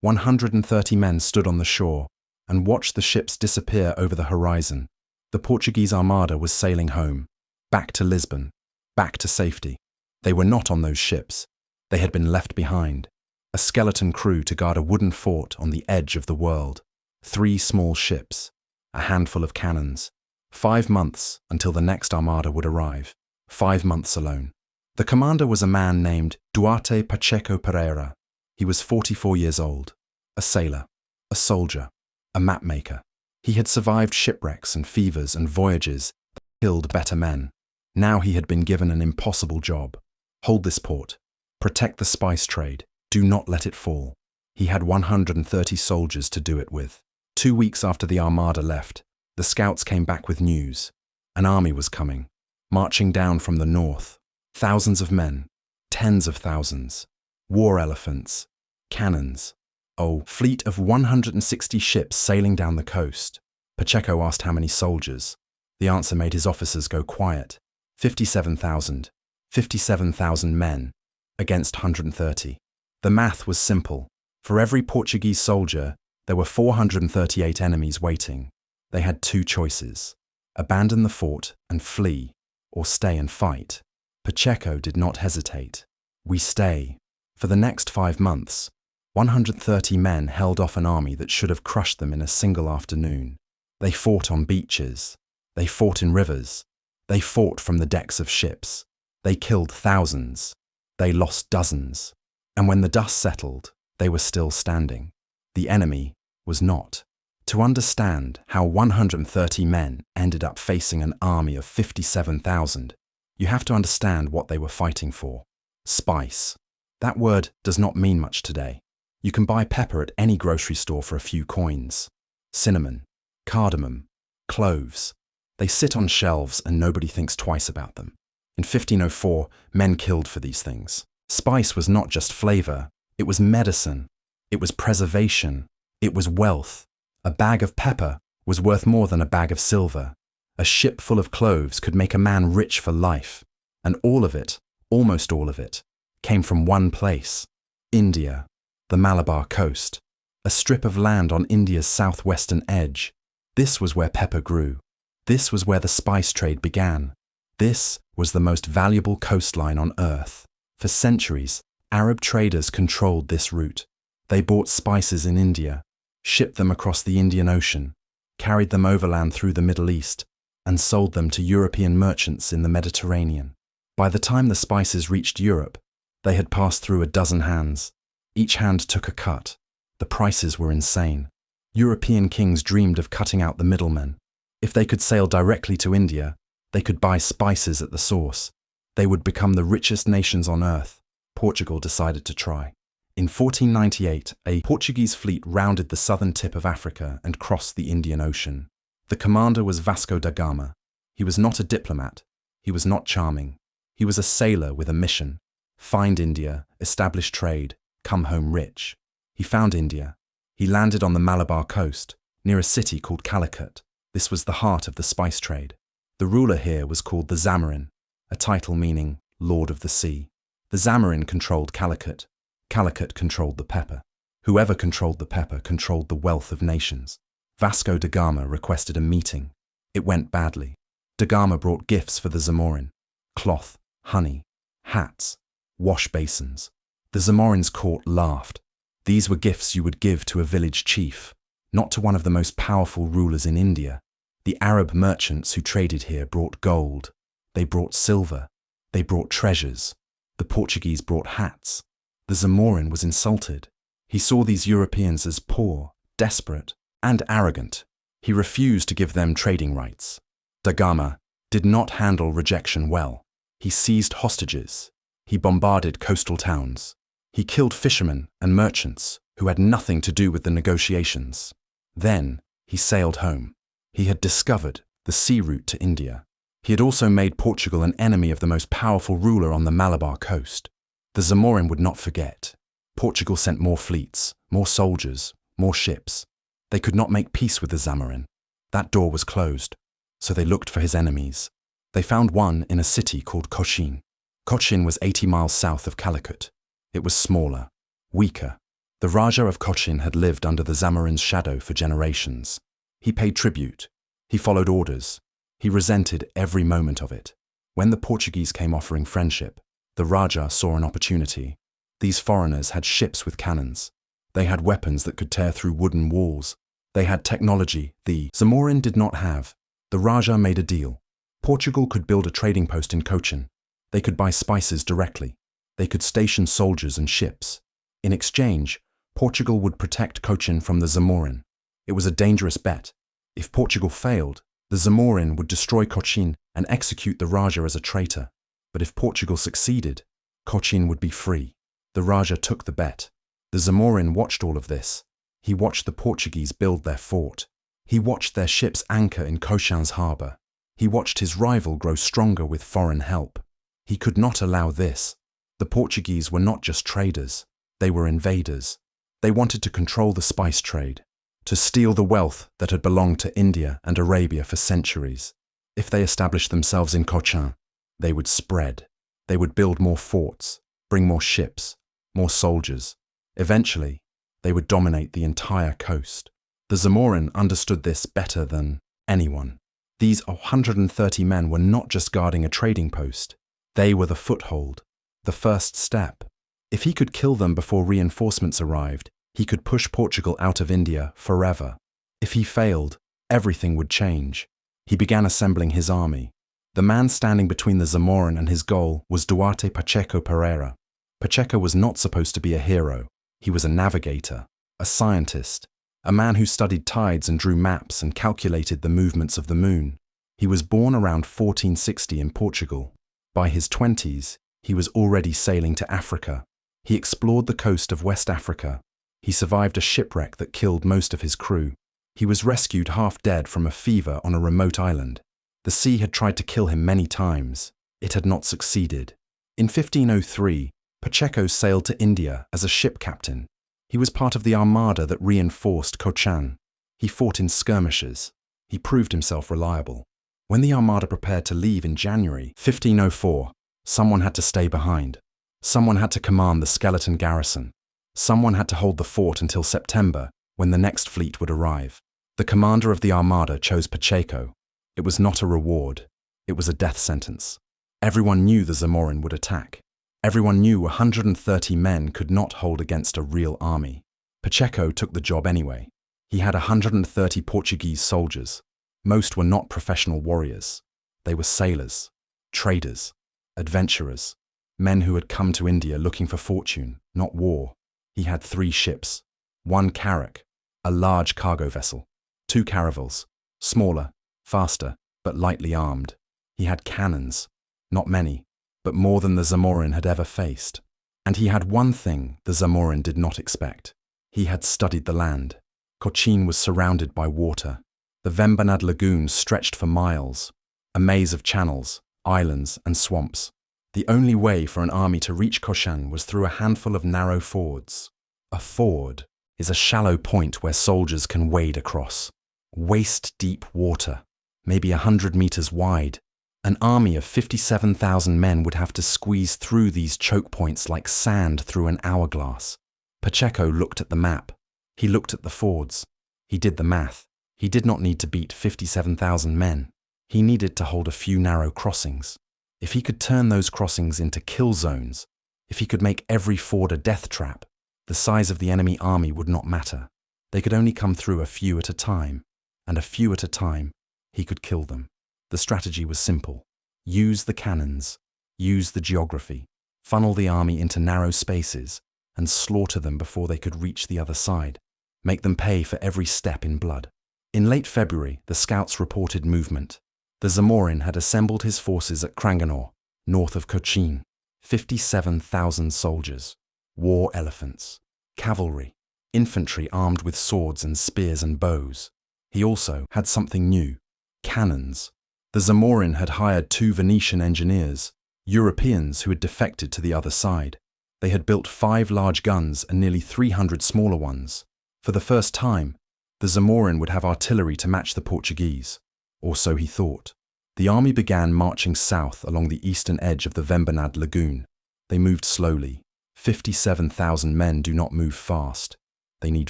130 men stood on the shore and watched the ships disappear over the horizon. The Portuguese armada was sailing home, back to Lisbon, back to safety. They were not on those ships. They had been left behind, a skeleton crew to guard a wooden fort on the edge of the world. 3 small ships, a handful of cannons. 5 months until the next armada would arrive. 5 months alone. The commander was a man named Duarte Pacheco Pereira. He was 44 years old, a sailor, a soldier, a mapmaker. He had survived shipwrecks and fevers and voyages that killed better men. Now he had been given an impossible job. Hold this port. Protect the spice trade. Do not let it fall. He had 130 soldiers to do it with. 2 weeks after the armada left, the scouts came back with news. An army was coming, marching down from the north. Thousands of men, tens of thousands, war elephants, cannons. Oh, fleet of 160 ships sailing down the coast. Pacheco asked how many soldiers. The answer made his officers go quiet. 57,000. 57,000 men against 130. The math was simple. For every Portuguese soldier, there were 438 enemies waiting. They had 2 choices: abandon the fort and flee, or stay and fight. Pacheco did not hesitate. We stay. For the next 5 months, 130 men held off an army that should have crushed them in a single afternoon. They fought on beaches. They fought in rivers. They fought from the decks of ships. They killed thousands. They lost dozens. And when the dust settled, they were still standing. The enemy was not. To understand how 130 men ended up facing an army of 57,000, you have to understand what they were fighting for. Spice. That word does not mean much today. You can buy pepper at any grocery store for a few coins. Cinnamon, cardamom, cloves. They sit on shelves and nobody thinks twice about them. In 1504, men killed for these things. Spice was not just flavor, it was medicine, it was preservation, it was wealth. A bag of pepper was worth more than a bag of silver. A ship full of cloves could make a man rich for life. And all of it, almost all of it, came from one place: India, the Malabar coast, a strip of land on India's southwestern edge. This was where pepper grew. This was where the spice trade began. This was the most valuable coastline on earth. For centuries, Arab traders controlled this route. They bought spices in India, shipped them across the Indian Ocean, carried them overland through the Middle East, and sold them to European merchants in the Mediterranean. By the time the spices reached Europe, they had passed through a dozen hands. Each hand took a cut. The prices were insane. European kings dreamed of cutting out the middlemen. If they could sail directly to India, they could buy spices at the source. They would become the richest nations on earth. Portugal decided to try. In 1498, a Portuguese fleet rounded the southern tip of Africa and crossed the Indian Ocean. The commander was Vasco da Gama. He was not a diplomat. He was not charming. He was a sailor with a mission: find India, establish trade, come home rich. He found India. He landed on the Malabar coast, near a city called Calicut. This was the heart of the spice trade. The ruler here was called the Zamarin, a title meaning Lord of the Sea. The Zamarin controlled Calicut. Calicut controlled the pepper. Whoever controlled the pepper controlled the wealth of nations. Vasco da Gama requested a meeting. It went badly. Da Gama brought gifts for the Zamorin: cloth, honey, hats, wash basins. The Zamorin's court laughed. These were gifts you would give to a village chief, not to one of the most powerful rulers in India. The Arab merchants who traded here brought gold. They brought silver. They brought treasures. The Portuguese brought hats. The Zamorin was insulted. He saw these Europeans as poor, desperate, and arrogant. He refused to give them trading rights. Da Gama did not handle rejection well. He seized hostages. He bombarded coastal towns. He killed fishermen and merchants who had nothing to do with the negotiations. Then he sailed home. He had discovered the sea route to India. He had also made Portugal an enemy of the most powerful ruler on the Malabar coast. The Zamorin would not forget. Portugal sent more fleets, more soldiers, more ships. They could not make peace with the Zamorin. That door was closed, so they looked for his enemies. They found one in a city called Cochin. Cochin was 80 miles south of Calicut. It was smaller, weaker, The Raja of Cochin had lived under the Zamorin's shadow for generations. He paid tribute. He followed orders. He resented every moment of it. When the Portuguese came offering friendship, the Raja saw an opportunity. These foreigners had ships with cannons. They had weapons that could tear through wooden walls. They had technology the Zamorin did not have. The Raja made a deal. Portugal could build a trading post in Cochin. They could buy spices directly. They could station soldiers and ships. In exchange, Portugal would protect Cochin from the Zamorin. It was a dangerous bet. If Portugal failed, the Zamorin would destroy Cochin and execute the Raja as a traitor. But if Portugal succeeded, Cochin would be free. The Raja took the bet. The Zamorin watched all of this. He watched the Portuguese build their fort. He watched their ships anchor in Cochin's harbour. He watched his rival grow stronger with foreign help. He could not allow this. The Portuguese were not just traders. They were invaders. They wanted to control the spice trade, to steal the wealth that had belonged to India and Arabia for centuries. If they established themselves in Cochin, they would spread. They would build more forts, bring more ships, more soldiers. Eventually, they would dominate the entire coast. The Zamorin understood this better than anyone. These 130 men were not just guarding a trading post. They were the foothold, the first step. If he could kill them before reinforcements arrived, he could push Portugal out of India forever. If he failed, everything would change. He began assembling his army. The man standing between the Zamorin and his goal was Duarte Pacheco Pereira. Pacheco was not supposed to be a hero. He was a navigator, a scientist, a man who studied tides and drew maps and calculated the movements of the moon. He was born around 1460 in Portugal. By his 20s, he was already sailing to Africa. He explored the coast of West Africa. He survived a shipwreck that killed most of his crew. He was rescued half dead from a fever on a remote island. The sea had tried to kill him many times. It had not succeeded. In 1503, Pacheco sailed to India as a ship captain. He was part of the armada that reinforced Cochin. He fought in skirmishes. He proved himself reliable. When the armada prepared to leave in January 1504, someone had to stay behind. Someone had to command the skeleton garrison. Someone had to hold the fort until September, when the next fleet would arrive. The commander of the armada chose Pacheco. It was not a reward. It was a death sentence. Everyone knew the Zamorin would attack. Everyone knew 130 men could not hold against a real army. Pacheco took the job anyway. He had 130 Portuguese soldiers. Most were not professional warriors. They were sailors, traders, adventurers, men who had come to India looking for fortune, not war. He had 3 ships, 1 carrack, a large cargo vessel, 2 caravels, smaller, faster, but lightly armed. He had cannons, not many, but more than the Zamorin had ever faced. And he had one thing the Zamorin did not expect. He had studied the land. Cochin was surrounded by water. The Vembanad Lagoon stretched for miles, a maze of channels, islands, and swamps. The only way for an army to reach Cochin was through a handful of narrow fords. A ford is a shallow point where soldiers can wade across. Waist-deep water, maybe 100 meters wide. An army of 57,000 men would have to squeeze through these choke points like sand through an hourglass. Pacheco looked at the map. He looked at the fords. He did the math. He did not need to beat 57,000 men. He needed to hold a few narrow crossings. If he could turn those crossings into kill zones, if he could make every ford a death trap, the size of the enemy army would not matter. They could only come through a few at a time, and a few at a time, he could kill them. The strategy was simple. Use the cannons, use the geography, funnel the army into narrow spaces, and slaughter them before they could reach the other side. Make them pay for every step in blood. In late February, the scouts reported movement. The Zamorin had assembled his forces at Cranganore, north of Cochin. 57,000 soldiers, war elephants, cavalry, infantry armed with swords and spears and bows. He also had something new, cannons. The Zamorin had hired 2 Venetian engineers, Europeans who had defected to the other side. They had built 5 large guns and nearly 300 smaller ones. For the first time, the Zamorin would have artillery to match the Portuguese, or so he thought. The army began marching south along the eastern edge of the Vembanad Lagoon. They moved slowly, 57,000 men do not move fast. They need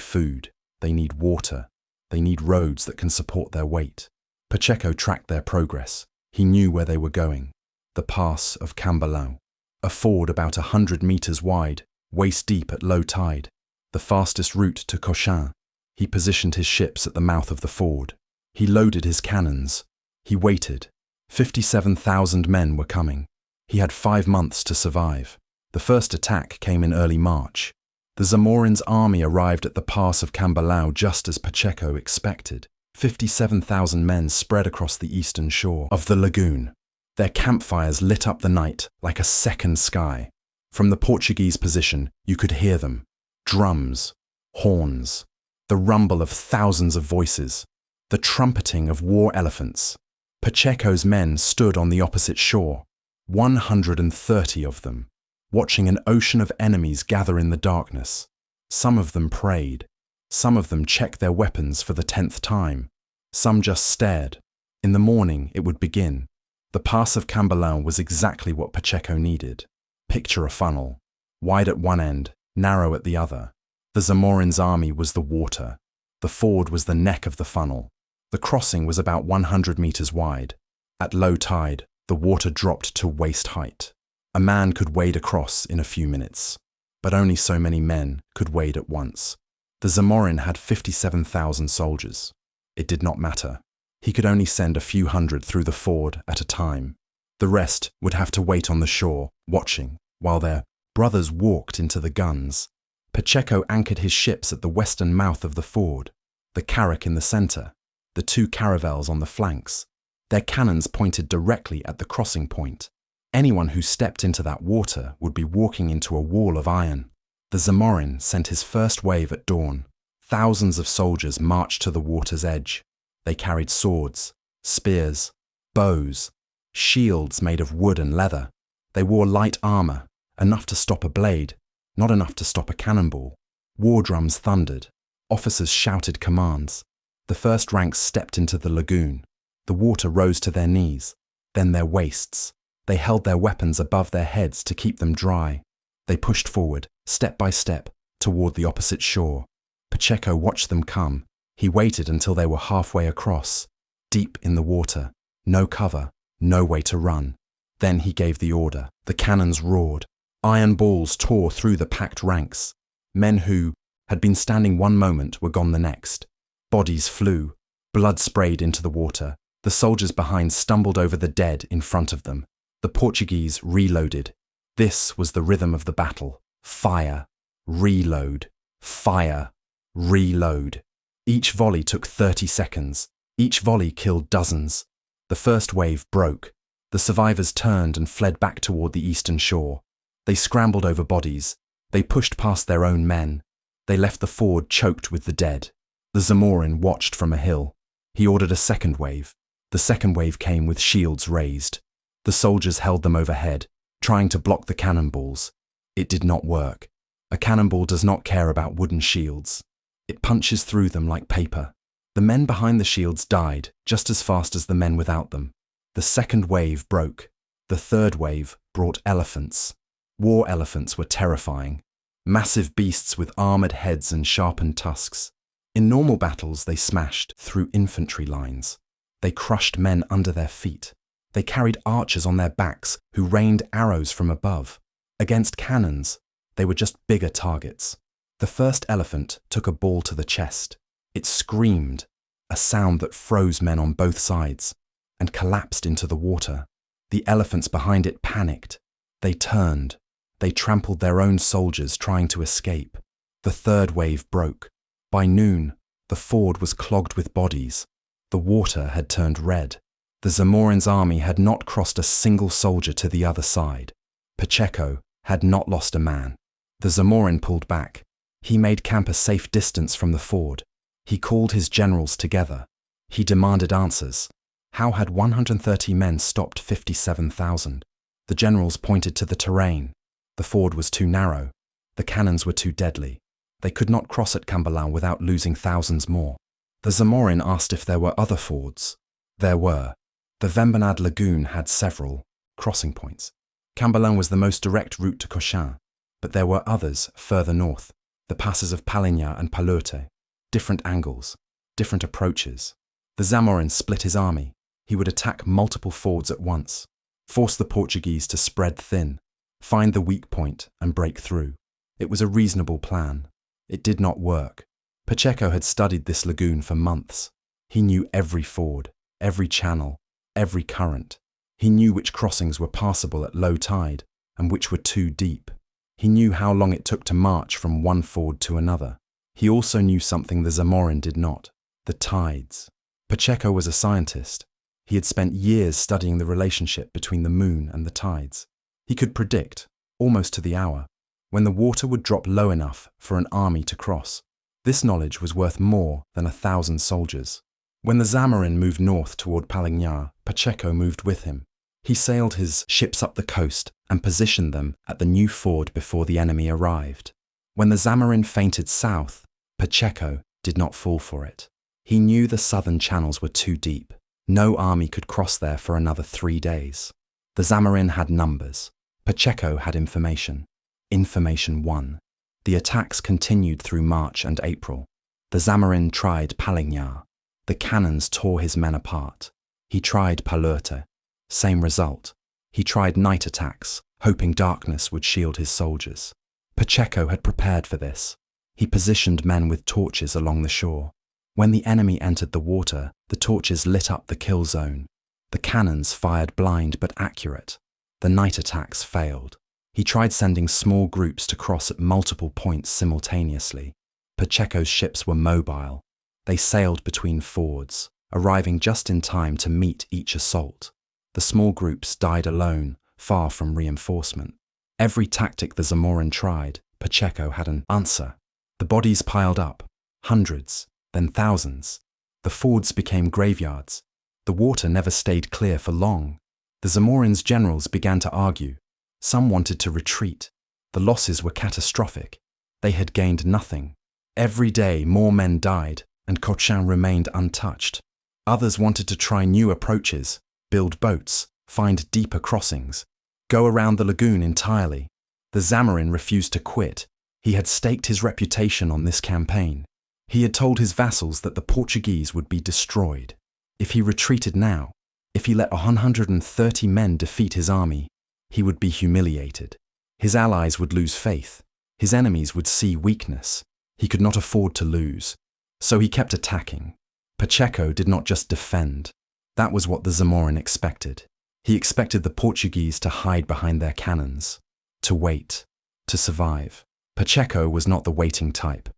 food, they need water, they need roads that can support their weight. Pacheco tracked their progress. He knew where they were going. The pass of Cambalão, a ford about 100 meters wide, waist-deep at low tide, the fastest route to Cochin. He positioned his ships at the mouth of the ford. He loaded his cannons. He waited. 57,000 men were coming. He had 5 months to survive. The first attack came in early March. The Zamorin's army arrived at the pass of Cambalão just as Pacheco expected. 57,000 men spread across the eastern shore of the lagoon. Their campfires lit up the night like a second sky. From the Portuguese position, you could hear them. Drums, horns, the rumble of thousands of voices, the trumpeting of war elephants. Pacheco's men stood on the opposite shore, 130 of them, watching an ocean of enemies gather in the darkness. Some of them prayed. Some of them checked their weapons for the 10th time. Some just stared. In the morning, it would begin. The pass of Cambalão was exactly what Pacheco needed. Picture a funnel, wide at one end, narrow at the other. The Zamorin's army was the water. The ford was the neck of the funnel. The crossing was about 100 meters wide. At low tide, the water dropped to waist height. A man could wade across in a few minutes, but only so many men could wade at once. The Zamorin had 57,000 soldiers. It did not matter. He could only send a few hundred through the ford at a time. The rest would have to wait on the shore, watching, while their brothers walked into the guns. Pacheco anchored his ships at the western mouth of the ford, the carrack in the center, the 2 caravels on the flanks. Their cannons pointed directly at the crossing point. Anyone who stepped into that water would be walking into a wall of iron. The Zamorin sent his first wave at dawn. Thousands of soldiers marched to the water's edge. They carried swords, spears, bows, shields made of wood and leather. They wore light armor, enough to stop a blade, not enough to stop a cannonball. War drums thundered. Officers shouted commands. The first ranks stepped into the lagoon. The water rose to their knees, then their waists. They held their weapons above their heads to keep them dry. They pushed forward, step by step, toward the opposite shore. Pacheco watched them come. He waited until they were halfway across, deep in the water, no cover, no way to run. Then he gave the order. The cannons roared. Iron balls tore through the packed ranks. Men who had been standing one moment were gone the next. Bodies flew. Blood sprayed into the water. The soldiers behind stumbled over the dead in front of them. The Portuguese reloaded. This was the rhythm of the battle. Fire, reload, fire, reload. Each volley took 30 seconds. Each volley killed dozens. The first wave broke. The survivors turned and fled back toward the eastern shore. They scrambled over bodies. They pushed past their own men. They left the ford choked with the dead. The Zamorin watched from a hill. He ordered a second wave. The second wave came with shields raised. The soldiers held them overhead, trying to block the cannonballs. It did not work. A cannonball does not care about wooden shields. It punches through them like paper. The men behind the shields died just as fast as the men without them. The second wave broke. The third wave brought elephants. War elephants were terrifying. Massive beasts with armored heads and sharpened tusks. In normal battles, they smashed through infantry lines. They crushed men under their feet. They carried archers on their backs who rained arrows from above. Against cannons, they were just bigger targets. The first elephant took a ball to the chest. It screamed, a sound that froze men on both sides, and collapsed into the water. The elephants behind it panicked. They turned. They trampled their own soldiers trying to escape. The third wave broke. By noon, the ford was clogged with bodies. The water had turned red. The Zamorin's army had not crossed a single soldier to the other side. Pacheco had not lost a man. The Zamorin pulled back. He made camp a safe distance from the ford. He called his generals together. He demanded answers. How had 130 men stopped 57,000? The generals pointed to the terrain. The ford was too narrow. The cannons were too deadly. They could not cross at Cambalão without losing thousands more. The Zamorin asked if there were other fords. There were. The Vembanad Lagoon had several crossing points. Cambalão was the most direct route to Cochin. But there were others further north, the passes of Paligna and Palute. Different angles, different approaches. The Zamorin split his army. He would attack multiple fords at once, force the Portuguese to spread thin, find the weak point and break through. It was a reasonable plan. It did not work. Pacheco had studied this lagoon for months. He knew every ford, every channel, every current. He knew which crossings were passable at low tide and which were too deep. He knew how long it took to march from one ford to another. He also knew something the Zamorin did not: the tides. Pacheco was a scientist. He had spent years studying the relationship between the moon and the tides. He could predict, almost to the hour, when the water would drop low enough for an army to cross. This knowledge was worth more than 1,000 soldiers. When the Zamorin moved north toward Paligna, Pacheco moved with him. He sailed his ships up the coast and positioned them at the new ford before the enemy arrived. When the Zamorin feinted south, Pacheco did not fall for it. He knew the southern channels were too deep. No army could cross there for another 3 days. The Zamorin had numbers. Pacheco had information. Information won. The attacks continued through March and April. The Zamorin tried Paligna. The cannons tore his men apart. He tried Palute. Same result. He tried night attacks, hoping darkness would shield his soldiers. Pacheco had prepared for this. He positioned men with torches along the shore. When the enemy entered the water, the torches lit up the kill zone. The cannons fired blind but accurate. The night attacks failed. He tried sending small groups to cross at multiple points simultaneously. Pacheco's ships were mobile. They sailed between fords, arriving just in time to meet each assault. The small groups died alone, far from reinforcement. Every tactic the Zamorin tried, Pacheco had an answer. The bodies piled up, hundreds, then thousands. The fords became graveyards. The water never stayed clear for long. The Zamorin's generals began to argue. Some wanted to retreat. The losses were catastrophic. They had gained nothing. Every day more men died, and Cochin remained untouched. Others wanted to try new approaches, build boats, find deeper crossings, go around the lagoon entirely. The Zamorin refused to quit. He had staked his reputation on this campaign. He had told his vassals that the Portuguese would be destroyed. If he retreated now, if he let 130 men defeat his army, he would be humiliated. His allies would lose faith. His enemies would see weakness. He could not afford to lose. So he kept attacking. Pacheco did not just defend. That was what the Zamorin expected. He expected the Portuguese to hide behind their cannons, to wait, to survive. Pacheco was not the waiting type.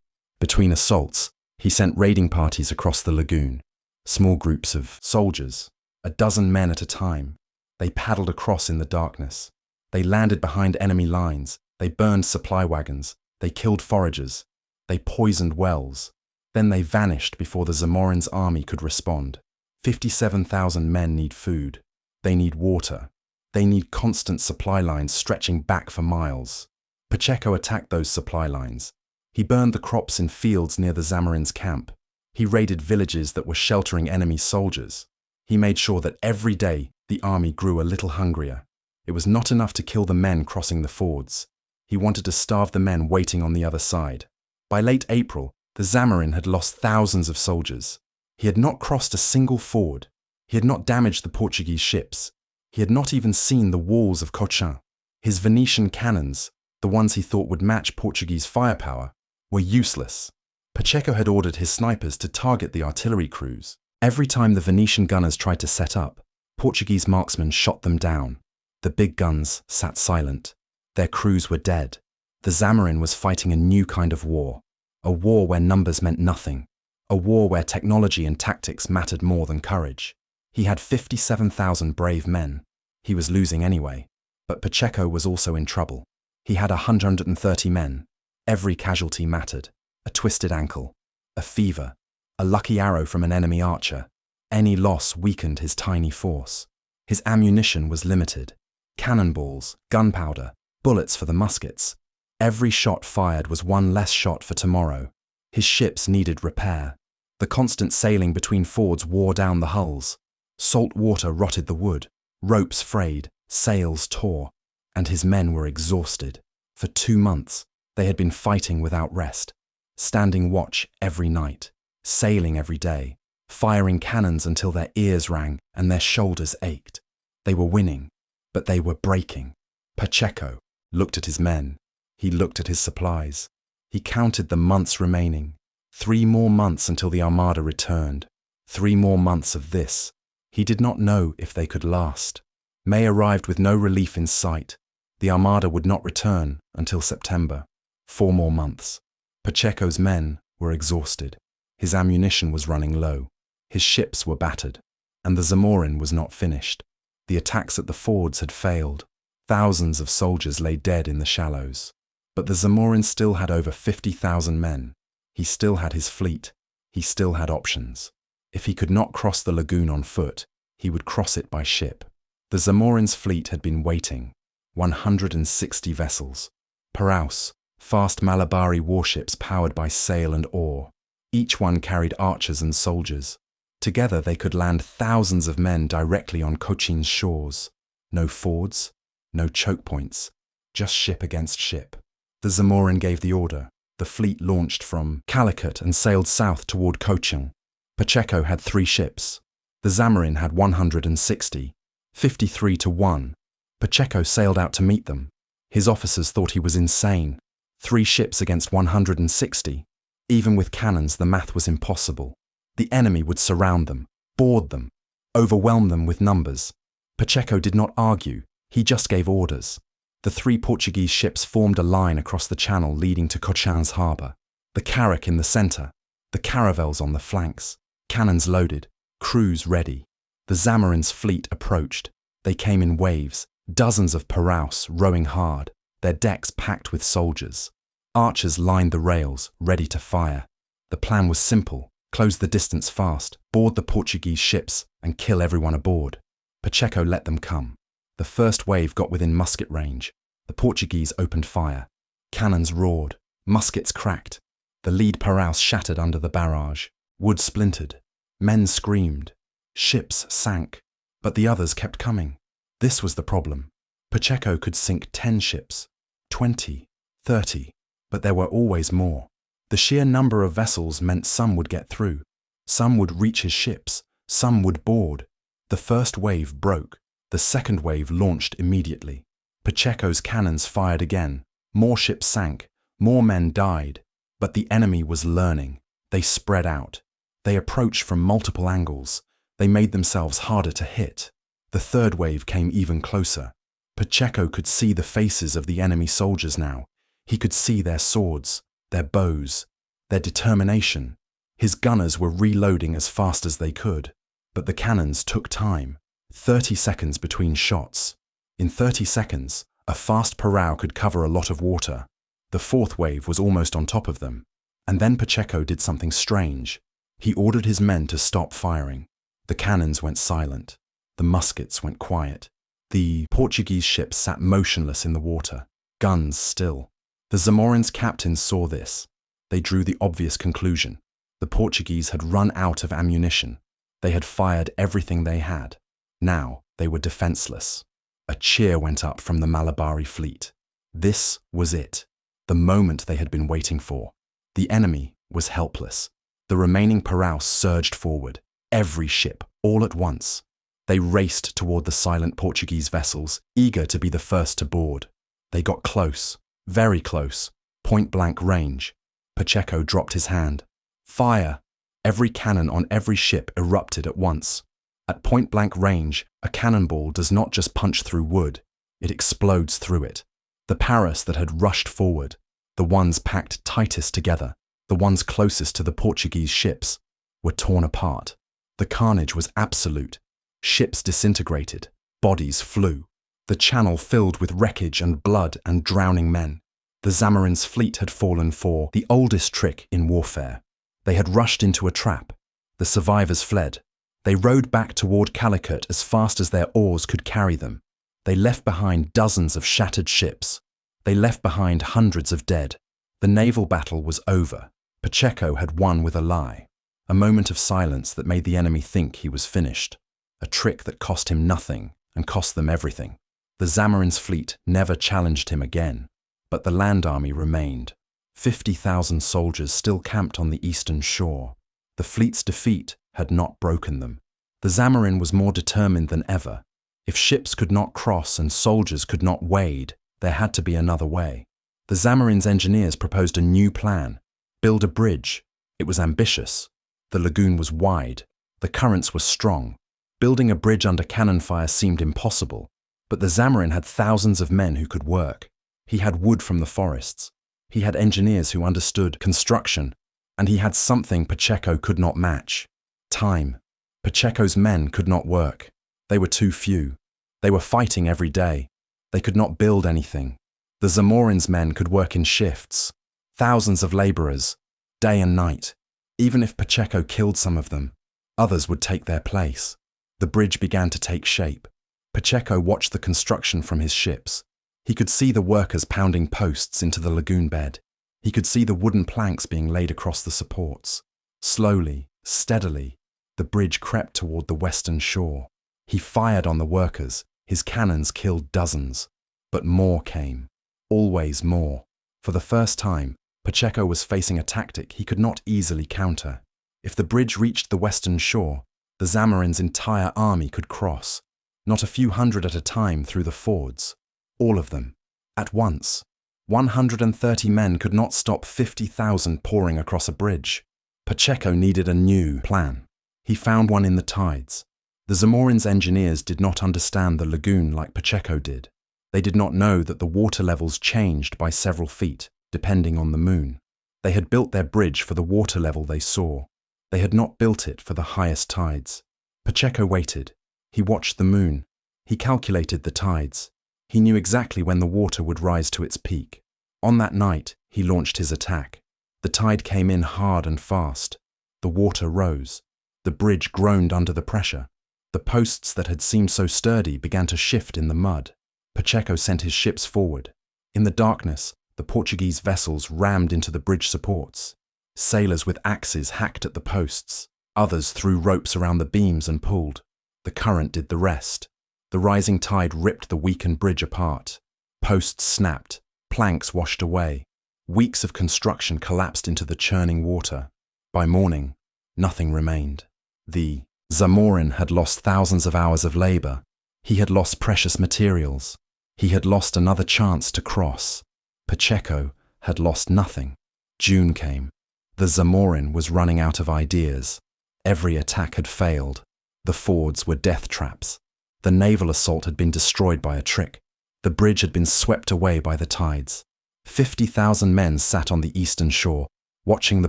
Between assaults, he sent raiding parties across the lagoon. Small groups of soldiers, a dozen men at a time. They paddled across in the darkness. They landed behind enemy lines. They burned supply wagons. They killed foragers. They poisoned wells. Then they vanished before the Zamorin's army could respond. 57,000 men need food. They need water. They need constant supply lines stretching back for miles. Pacheco attacked those supply lines. He burned the crops in fields near the Zamorin's camp. He raided villages that were sheltering enemy soldiers. He made sure that every day the army grew a little hungrier. It was not enough to kill the men crossing the fords. He wanted to starve the men waiting on the other side. By late April, the Zamorin had lost thousands of soldiers. He had not crossed a single ford. He had not damaged the Portuguese ships. He had not even seen the walls of Cochin. His Venetian cannons, the ones he thought would match Portuguese firepower, were useless. Pacheco had ordered his snipers to target the artillery crews. Every time the Venetian gunners tried to set up, Portuguese marksmen shot them down. The big guns sat silent. Their crews were dead. The Zamorin was fighting a new kind of war. A war where numbers meant nothing. A war where technology and tactics mattered more than courage. He had 57,000 brave men. He was losing anyway. But Pacheco was also in trouble. He had 130 men. Every casualty mattered. A twisted ankle, a fever, a lucky arrow from an enemy archer. Any loss weakened his tiny force. His ammunition was limited. Cannonballs, gunpowder, bullets for the muskets. Every shot fired was one less shot for tomorrow. His ships needed repair. The constant sailing between fords wore down the hulls. Salt water rotted the wood. Ropes frayed, sails tore, and his men were exhausted. For 2 months, they had been fighting without rest, standing watch every night, sailing every day, firing cannons until their ears rang and their shoulders ached. They were winning, but they were breaking. Pacheco looked at his men. He looked at his supplies. He counted the months remaining. 3 more months until the Armada returned. 3 more months of this. He did not know if they could last. May arrived with no relief in sight. The Armada would not return until September. 4 more months. Pacheco's men were exhausted. His ammunition was running low. His ships were battered. And the Zamorin was not finished. The attacks at the fords had failed. Thousands of soldiers lay dead in the shallows. But the Zamorin still had over 50,000 men. He still had his fleet. He still had options. If he could not cross the lagoon on foot, he would cross it by ship. The Zamorin's fleet had been waiting. 160 vessels. Praxis, fast Malabari warships powered by sail and oar. Each one carried archers and soldiers. Together they could land thousands of men directly on Cochin's shores. No fords, no choke points, just ship against ship. The Zamorin gave the order. The fleet launched from Calicut and sailed south toward Cochin. Pacheco had 3 ships. The Zamorin had 160, 53 to 1. Pacheco sailed out to meet them. His officers thought he was insane. 3 ships against 160. Even with cannons, the math was impossible. The enemy would surround them, board them, overwhelm them with numbers. Pacheco did not argue. He just gave orders. The 3 Portuguese ships formed a line across the channel leading to Cochin's harbour. The carrack in the centre, the caravels on the flanks, cannons loaded, crews ready. The Zamorin's fleet approached. They came in waves, dozens of Praus rowing hard, their decks packed with soldiers. Archers lined the rails, ready to fire. The plan was simple: close the distance fast, board the Portuguese ships, and kill everyone aboard. Pacheco let them come. The first wave got within musket range. The Portuguese opened fire. Cannons roared. Muskets cracked. The lead Praus shattered under the barrage. Wood splintered. Men screamed. Ships sank. But the others kept coming. This was the problem. Pacheco could sink 10 ships, 20, 30, but there were always more. The sheer number of vessels meant some would get through. Some would reach his ships. Some would board. The first wave broke. The second wave launched immediately. Pacheco's cannons fired again. More ships sank. More men died. But the enemy was learning. They spread out. They approached from multiple angles. They made themselves harder to hit. The third wave came even closer. Pacheco could see the faces of the enemy soldiers now. He could see their swords, their bows, their determination. His gunners were reloading as fast as they could. But the cannons took time. 30 seconds between shots. In 30 seconds, a fast Parao could cover a lot of water. The fourth wave was almost on top of them. And then Pacheco did something strange. He ordered his men to stop firing. The cannons went silent. The muskets went quiet. The Portuguese ships sat motionless in the water, guns still. The Zamorin's captains saw this. They drew the obvious conclusion. The Portuguese had run out of ammunition. They had fired everything they had. Now they were defenseless. A cheer went up from the Malabari fleet. This was it, the moment they had been waiting for. The enemy was helpless. The remaining Paraus surged forward, every ship, all at once. They raced toward the silent Portuguese vessels, eager to be the first to board. They got close, very close, point-blank range. Pacheco dropped his hand. Fire! Every cannon on every ship erupted at once. At point-blank range, a cannonball does not just punch through wood, it explodes through it. The Paris that had rushed forward, the ones packed tightest together, the ones closest to the Portuguese ships, were torn apart. The carnage was absolute. Ships disintegrated, bodies flew. The channel filled with wreckage and blood and drowning men. The Zamorin's fleet had fallen for the oldest trick in warfare. They had rushed into a trap. The survivors fled. They rowed back toward Calicut as fast as their oars could carry them. They left behind dozens of shattered ships. They left behind hundreds of dead. The naval battle was over. Pacheco had won with a lie. A moment of silence that made the enemy think he was finished. A trick that cost him nothing and cost them everything. The Zamorin's fleet never challenged him again. But the land army remained. 50,000 soldiers still camped on the eastern shore. The fleet's defeat had not broken them. The Zamorin was more determined than ever. If ships could not cross and soldiers could not wade, there had to be another way. The Zamorin's engineers proposed a new plan: build a bridge. It was ambitious. The lagoon was wide. The currents were strong. Building a bridge under cannon fire seemed impossible. But the Zamorin had thousands of men who could work. He had wood from the forests. He had engineers who understood construction. And he had something Pacheco could not match: time. Pacheco's men could not work. They were too few. They were fighting every day. They could not build anything. The Zamorin's men could work in shifts. Thousands of laborers, day and night. Even if Pacheco killed some of them, others would take their place. The bridge began to take shape. Pacheco watched the construction from his ships. He could see the workers pounding posts into the lagoon bed. He could see the wooden planks being laid across the supports. Slowly, steadily, the bridge crept toward the western shore. He fired on the workers. His cannons killed dozens. But more came. Always more. For the first time, Pacheco was facing a tactic he could not easily counter. If the bridge reached the western shore, the Zamorin's entire army could cross, not a few hundred at a time through the fords. All of them, at once. 130 men could not stop 50,000 pouring across a bridge. Pacheco needed a new plan. He found one in the tides. The Zamorin's engineers did not understand the lagoon like Pacheco did. They did not know that the water levels changed by several feet, depending on the moon. They had built their bridge for the water level they saw. They had not built it for the highest tides. Pacheco waited. He watched the moon. He calculated the tides. He knew exactly when the water would rise to its peak. On that night, he launched his attack. The tide came in hard and fast. The water rose. The bridge groaned under the pressure. The posts that had seemed so sturdy began to shift in the mud. Pacheco sent his ships forward. In the darkness, the Portuguese vessels rammed into the bridge supports. Sailors with axes hacked at the posts. Others threw ropes around the beams and pulled. The current did the rest. The rising tide ripped the weakened bridge apart. Posts snapped. Planks washed away. Weeks of construction collapsed into the churning water. By morning, nothing remained. The Zamorin had lost thousands of hours of labor. He had lost precious materials. He had lost another chance to cross. Pacheco had lost nothing. June came. The Zamorin was running out of ideas. Every attack had failed. The fords were death traps. The naval assault had been destroyed by a trick. The bridge had been swept away by the tides. 50,000 men sat on the eastern shore, watching the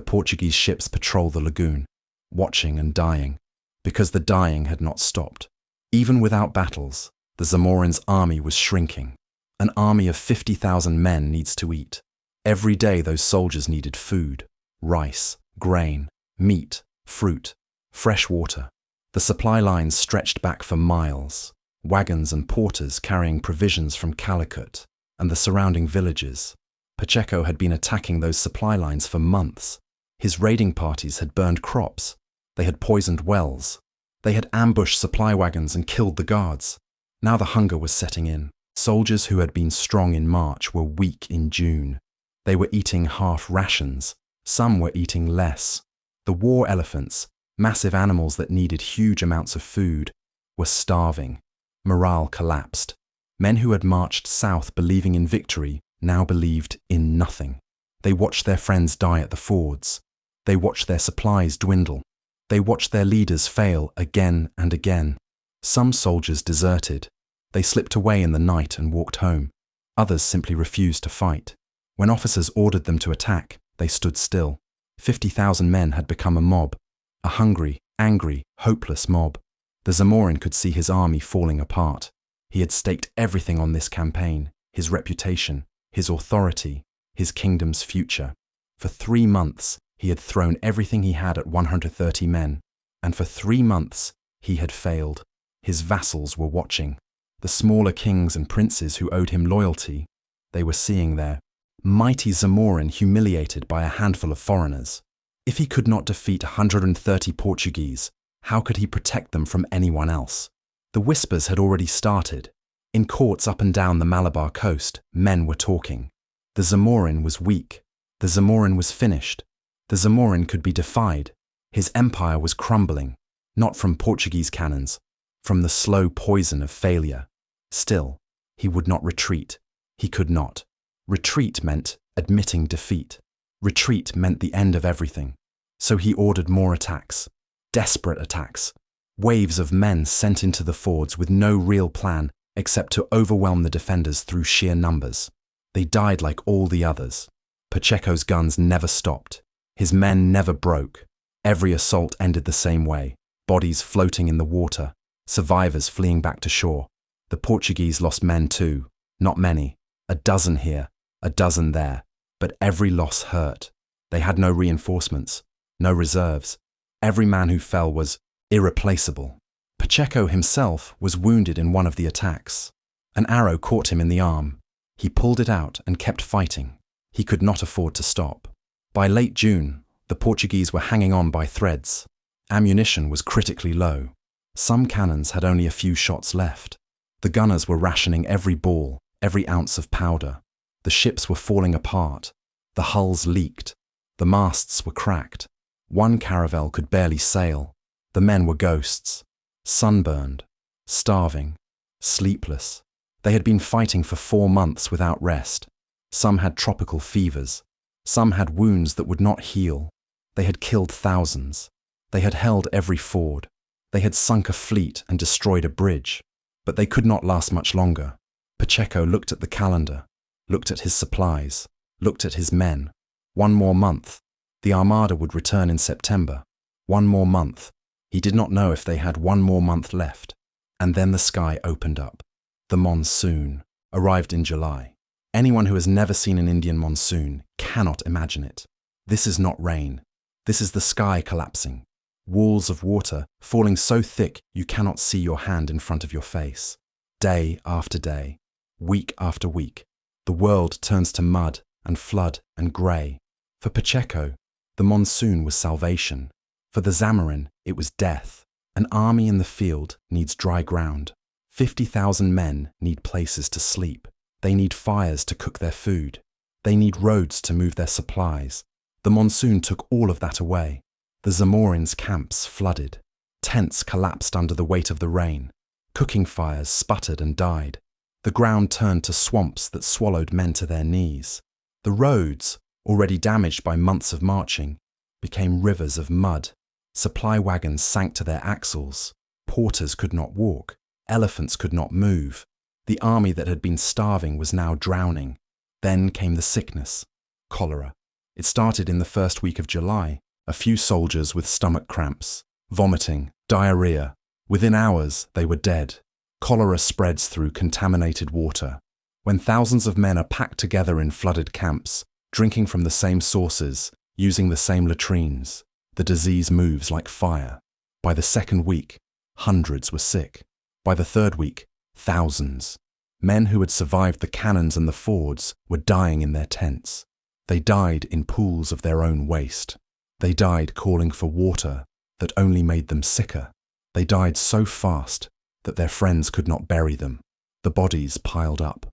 Portuguese ships patrol the lagoon, watching and dying, because the dying had not stopped. Even without battles, the Zamorin's army was shrinking. An army of 50,000 men needs to eat. Every day those soldiers needed food: rice, grain, meat, fruit, fresh water. The supply lines stretched back for miles. Wagons and porters carrying provisions from Calicut and the surrounding villages. Pacheco had been attacking those supply lines for months. His raiding parties had burned crops. They had poisoned wells. They had ambushed supply wagons and killed the guards. Now the hunger was setting in. Soldiers who had been strong in March were weak in June. They were eating half rations. Some were eating less. The war elephants, massive animals that needed huge amounts of food, were starving. Morale collapsed. Men who had marched south believing in victory now believed in nothing. They watched their friends die at the fords. They watched their supplies dwindle. They watched their leaders fail again and again. Some soldiers deserted. They slipped away in the night and walked home. Others simply refused to fight. When officers ordered them to attack, they stood still. 50,000 men had become a mob. A hungry, angry, hopeless mob. The Zamorin could see his army falling apart. He had staked everything on this campaign: his reputation, his authority, his kingdom's future. For 3 months, he had thrown everything he had at 130 men. And for 3 months, he had failed. His vassals were watching. The smaller kings and princes who owed him loyalty, they were seeing their mighty Zamorin humiliated by a handful of foreigners. If he could not defeat 130 Portuguese, how could he protect them from anyone else? The whispers had already started. In courts up and down the Malabar coast, men were talking. The Zamorin was weak. The Zamorin was finished. The Zamorin could be defied. His empire was crumbling, not from Portuguese cannons, from the slow poison of failure. Still, he would not retreat. He could not. Retreat meant admitting defeat. Retreat meant the end of everything. So he ordered more attacks, desperate attacks, waves of men sent into the fords with no real plan except to overwhelm the defenders through sheer numbers. They died like all the others. Pacheco's guns never stopped. His men never broke. Every assault ended the same way, bodies floating in the water, survivors fleeing back to shore. The Portuguese lost men too, not many, a dozen here, a dozen there, but every loss hurt. They had no reinforcements, no reserves. Every man who fell was irreplaceable. Pacheco himself was wounded in one of the attacks. An arrow caught him in the arm. He pulled it out and kept fighting. He could not afford to stop. By late June, the Portuguese were hanging on by threads. Ammunition was critically low. Some cannons had only a few shots left. The gunners were rationing every ball, every ounce of powder. The ships were falling apart. The hulls leaked. The masts were cracked. One caravel could barely sail. The men were ghosts, sunburned, starving, sleepless. They had been fighting for 4 months without rest. Some had tropical fevers. Some had wounds that would not heal. They had killed thousands. They had held every ford. They had sunk a fleet and destroyed a bridge. But they could not last much longer. Pacheco looked at the calendar, looked at his supplies, looked at his men. 1 more month. The Armada would return in September. 1 more month. He did not know if they had 1 more month left. And then the sky opened up. The monsoon arrived in July. Anyone who has never seen an Indian monsoon cannot imagine it. This is not rain. This is the sky collapsing. Walls of water falling so thick you cannot see your hand in front of your face. Day after day, week after week, the world turns to mud and flood and grey. For Pacheco, the monsoon was salvation. For the Zamorin, it was death. An army in the field needs dry ground. 50,000 men need places to sleep. They need fires to cook their food. They need roads to move their supplies. The monsoon took all of that away. The Zamorins' camps flooded. Tents collapsed under the weight of the rain. Cooking fires sputtered and died. The ground turned to swamps that swallowed men to their knees. The roads, already damaged by months of marching, became rivers of mud. Supply wagons sank to their axles. Porters could not walk. Elephants could not move. The army that had been starving was now drowning. Then came the sickness, cholera. It started in the first week of July. A few soldiers with stomach cramps, vomiting, diarrhea. Within hours, they were dead. Cholera spreads through contaminated water. When thousands of men are packed together in flooded camps, drinking from the same sources, using the same latrines, the disease moves like fire. By the second week, hundreds were sick. By the third week, thousands. Men who had survived the cannons and the fords were dying in their tents. They died in pools of their own waste. They died calling for water that only made them sicker. They died so fast that their friends could not bury them. The bodies piled up.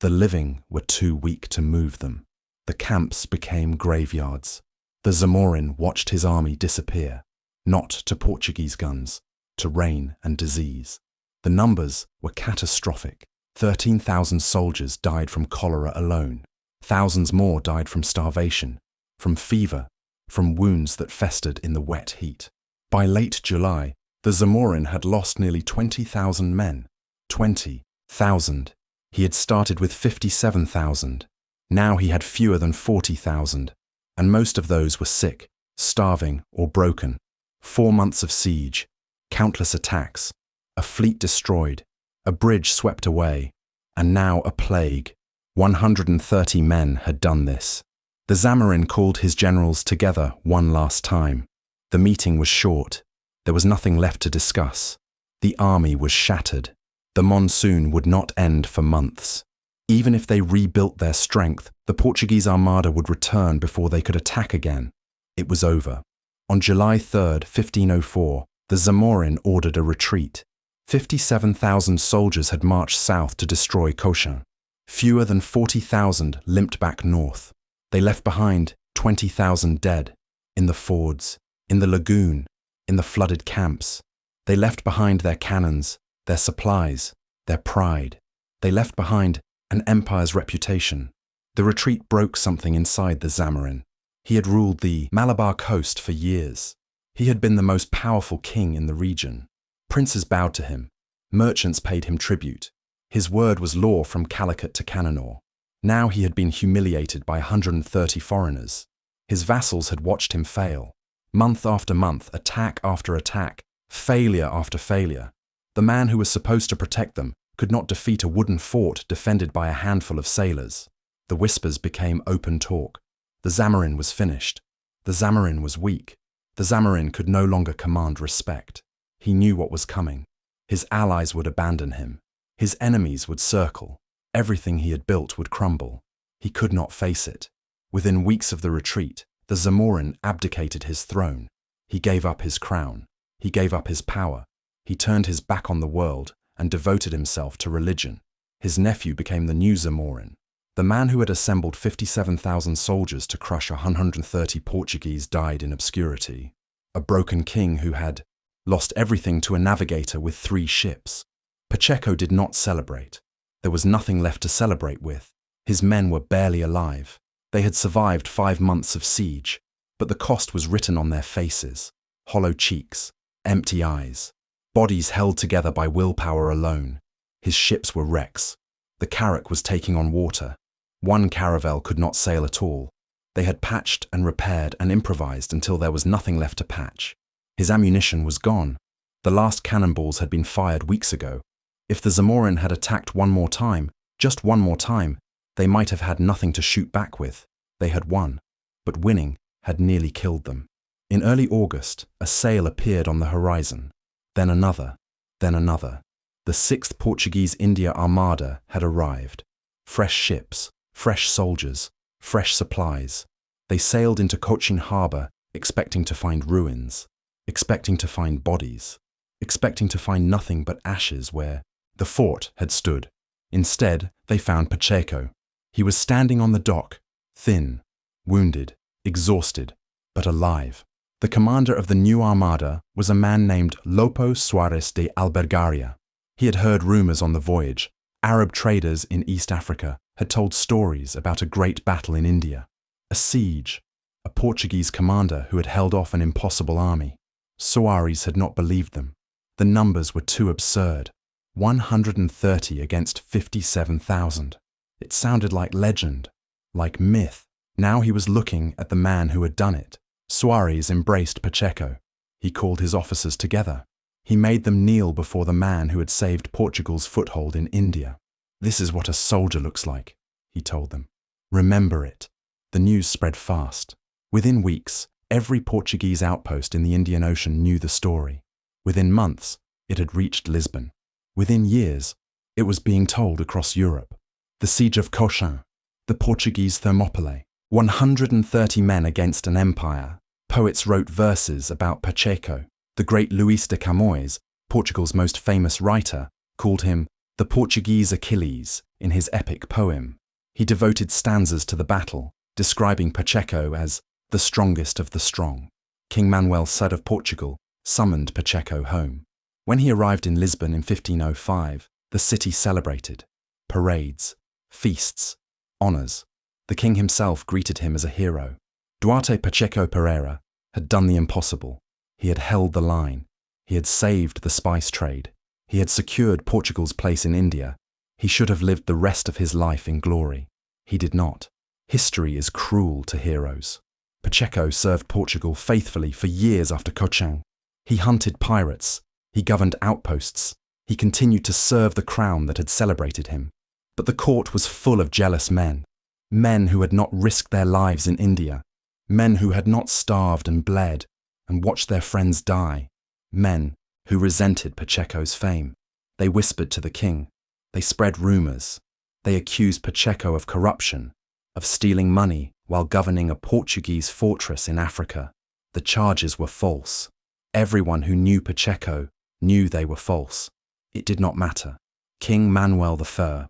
The living were too weak to move them. The camps became graveyards. The Zamorin watched his army disappear, not to Portuguese guns, to rain and disease. The numbers were catastrophic. 13,000 soldiers died from cholera alone. Thousands more died from starvation, from fever, from wounds that festered in the wet heat. By late July, the Zamorin had lost nearly 20,000 men. 20,000. He had started with 57,000. Now he had fewer than 40,000, and most of those were sick, starving, or broken. 4 months of siege, countless attacks, a fleet destroyed, a bridge swept away, and now a plague. 130 men had done this. The Zamorin called his generals together one last time. The meeting was short. There was nothing left to discuss. The army was shattered. The monsoon would not end for months. Even if they rebuilt their strength, the Portuguese Armada would return before they could attack again. It was over. On July 3rd, 1504, the Zamorin ordered a retreat. 57,000 soldiers had marched south to destroy Cochin. Fewer than 40,000 limped back north. They left behind 20,000 dead, in the fords, in the lagoon, in the flooded camps. They left behind their cannons, their supplies, their pride. They left behind an empire's reputation. The retreat broke something inside the Zamorin. He had ruled the Malabar coast for years. He had been the most powerful king in the region. Princes bowed to him. Merchants paid him tribute. His word was law from Calicut to Cannanore. Now he had been humiliated by 130 foreigners. His vassals had watched him fail. Month after month, attack after attack, failure after failure. The man who was supposed to protect them could not defeat a wooden fort defended by a handful of sailors. The whispers became open talk. The Zamorin was finished. The Zamorin was weak. The Zamorin could no longer command respect. He knew what was coming. His allies would abandon him. His enemies would circle. Everything he had built would crumble. He could not face it. Within weeks of the retreat, the Zamorin abdicated his throne. He gave up his crown. He gave up his power. He turned his back on the world and devoted himself to religion. His nephew became the new Zamorin. The man who had assembled 57,000 soldiers to crush 130 Portuguese died in obscurity. A broken king who had lost everything to a navigator with 3 ships. Pacheco did not celebrate. There was nothing left to celebrate with. His men were barely alive. They had survived 5 months of siege, but the cost was written on their faces. Hollow cheeks, empty eyes, bodies held together by willpower alone. His ships were wrecks. The carrack was taking on water. One caravel could not sail at all. They had patched and repaired and improvised until there was nothing left to patch. His ammunition was gone. The last cannonballs had been fired weeks ago. If the Zamorin had attacked one more time, just one more time, they might have had nothing to shoot back with. They had won, but winning had nearly killed them. In early August, a sail appeared on the horizon. Then another, then another. The 6th Portuguese India Armada had arrived. Fresh ships, fresh soldiers, fresh supplies. They sailed into Cochin Harbour, expecting to find ruins, expecting to find bodies, expecting to find nothing but ashes where the fort had stood. Instead, they found Pacheco. He was standing on the dock, thin, wounded, exhausted, but alive. The commander of the new armada was a man named Lopo Suarez de Albergaria. He had heard rumours on the voyage. Arab traders in East Africa had told stories about a great battle in India, a siege, a Portuguese commander who had held off an impossible army. Suarez had not believed them. The numbers were too absurd. 130 against 57,000. It sounded like legend, like myth. Now he was looking at the man who had done it. Suarez embraced Pacheco. He called his officers together. He made them kneel before the man who had saved Portugal's foothold in India. "This is what a soldier looks like," he told them. "Remember it." The news spread fast. Within weeks, every Portuguese outpost in the Indian Ocean knew the story. Within months, it had reached Lisbon. Within years, it was being told across Europe. The siege of Cochin, the Portuguese Thermopylae, 130 men against an empire. Poets wrote verses about Pacheco. The great Luís de Camões, Portugal's most famous writer, called him the Portuguese Achilles in his epic poem. He devoted stanzas to the battle, describing Pacheco as the strongest of the strong. King Manuel III of Portugal summoned Pacheco home. When he arrived in Lisbon in 1505, the city celebrated. Parades, feasts, honours. The king himself greeted him as a hero. Duarte Pacheco Pereira had done the impossible. He had held the line. He had saved the spice trade. He had secured Portugal's place in India. He should have lived the rest of his life in glory. He did not. History is cruel to heroes. Pacheco served Portugal faithfully for years after Cochin. He hunted pirates. He governed outposts. He continued to serve the crown that had celebrated him. But the court was full of jealous men. Men who had not risked their lives in India. Men who had not starved and bled and watched their friends die. Men who resented Pacheco's fame. They whispered to the king. They spread rumours. They accused Pacheco of corruption, of stealing money while governing a Portuguese fortress in Africa. The charges were false. Everyone who knew Pacheco knew they were false. It did not matter. King Manuel I,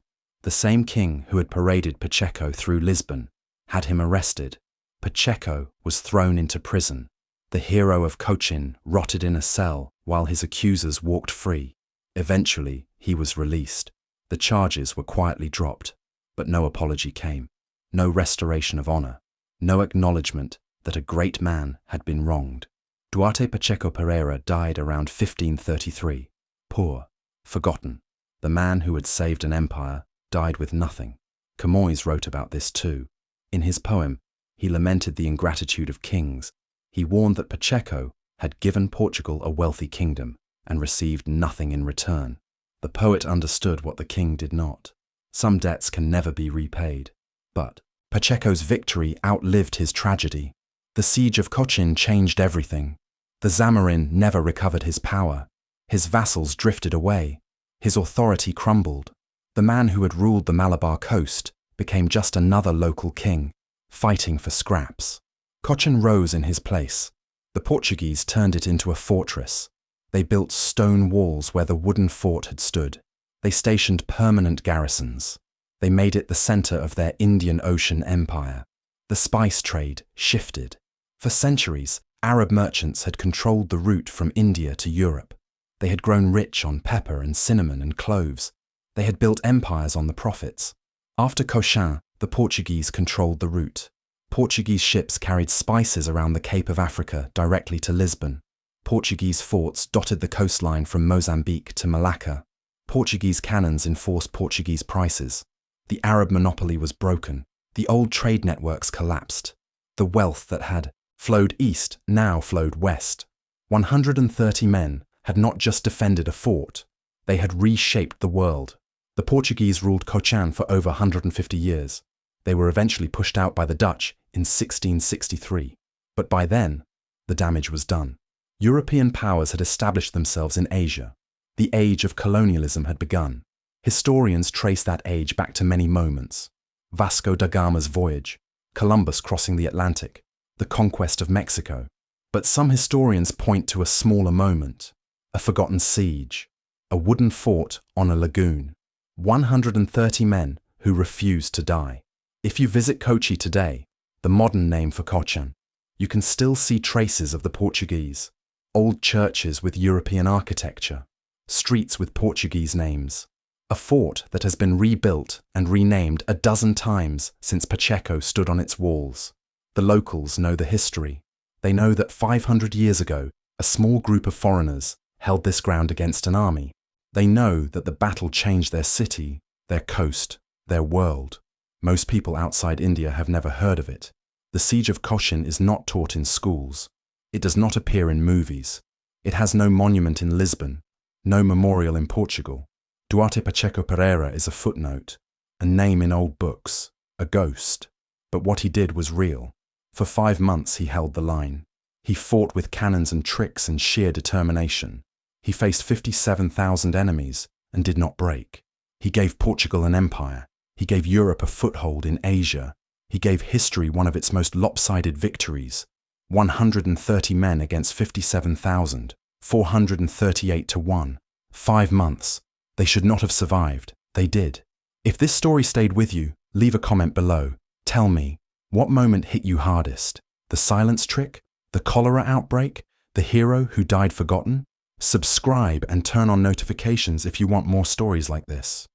The same king who had paraded Pacheco through Lisbon had him arrested. Pacheco was thrown into prison. The hero of Cochin rotted in a cell while his accusers walked free. Eventually, he was released. The charges were quietly dropped, but no apology came. No restoration of honor. No acknowledgement that a great man had been wronged. Duarte Pacheco Pereira died around 1533. Poor, forgotten. The man who had saved an empire died with nothing. Camões wrote about this too. In his poem, he lamented the ingratitude of kings. He warned that Pacheco had given Portugal a wealthy kingdom and received nothing in return. The poet understood what the king did not. Some debts can never be repaid. But Pacheco's victory outlived his tragedy. The siege of Cochin changed everything. The Zamarin never recovered his power. His vassals drifted away. His authority crumbled. The man who had ruled the Malabar coast became just another local king, fighting for scraps. Cochin rose in his place. The Portuguese turned it into a fortress. They built stone walls where the wooden fort had stood. They stationed permanent garrisons. They made it the center of their Indian Ocean empire. The spice trade shifted. For centuries, Arab merchants had controlled the route from India to Europe. They had grown rich on pepper and cinnamon and cloves. They had built empires on the profits. After Cochin, the Portuguese controlled the route. Portuguese ships carried spices around the Cape of Africa directly to Lisbon. Portuguese forts dotted the coastline from Mozambique to Malacca. Portuguese cannons enforced Portuguese prices. The Arab monopoly was broken. The old trade networks collapsed. The wealth that had flowed east now flowed west. 130 men had not just defended a fort, they had reshaped the world. The Portuguese ruled Cochin for over 150 years. They were eventually pushed out by the Dutch in 1663. But by then, the damage was done. European powers had established themselves in Asia. The age of colonialism had begun. Historians trace that age back to many moments. Vasco da Gama's voyage, Columbus crossing the Atlantic, the conquest of Mexico. But some historians point to a smaller moment, a forgotten siege, a wooden fort on a lagoon, 130 men who refused to die. If you visit Kochi today, the modern name for Cochin, you can still see traces of the Portuguese, old churches with European architecture, streets with Portuguese names, a fort that has been rebuilt and renamed a dozen times since Pacheco stood on its walls. The locals know the history. They know that 500 years ago, a small group of foreigners held this ground against an army. They know that the battle changed their city, their coast, their world. Most people outside India have never heard of it. The Siege of Cochin is not taught in schools. It does not appear in movies. It has no monument in Lisbon, no memorial in Portugal. Duarte Pacheco Pereira is a footnote, a name in old books, a ghost. But what he did was real. For 5 months he held the line. He fought with cannons and tricks and sheer determination. He faced 57,000 enemies and did not break. He gave Portugal an empire. He gave Europe a foothold in Asia. He gave history one of its most lopsided victories. 130 men against 57,000, 438 to 1. 5 months. They should not have survived. They did. If this story stayed with you, leave a comment below. Tell me, what moment hit you hardest? The silence trick? The cholera outbreak? The hero who died forgotten? Subscribe and turn on notifications if you want more stories like this.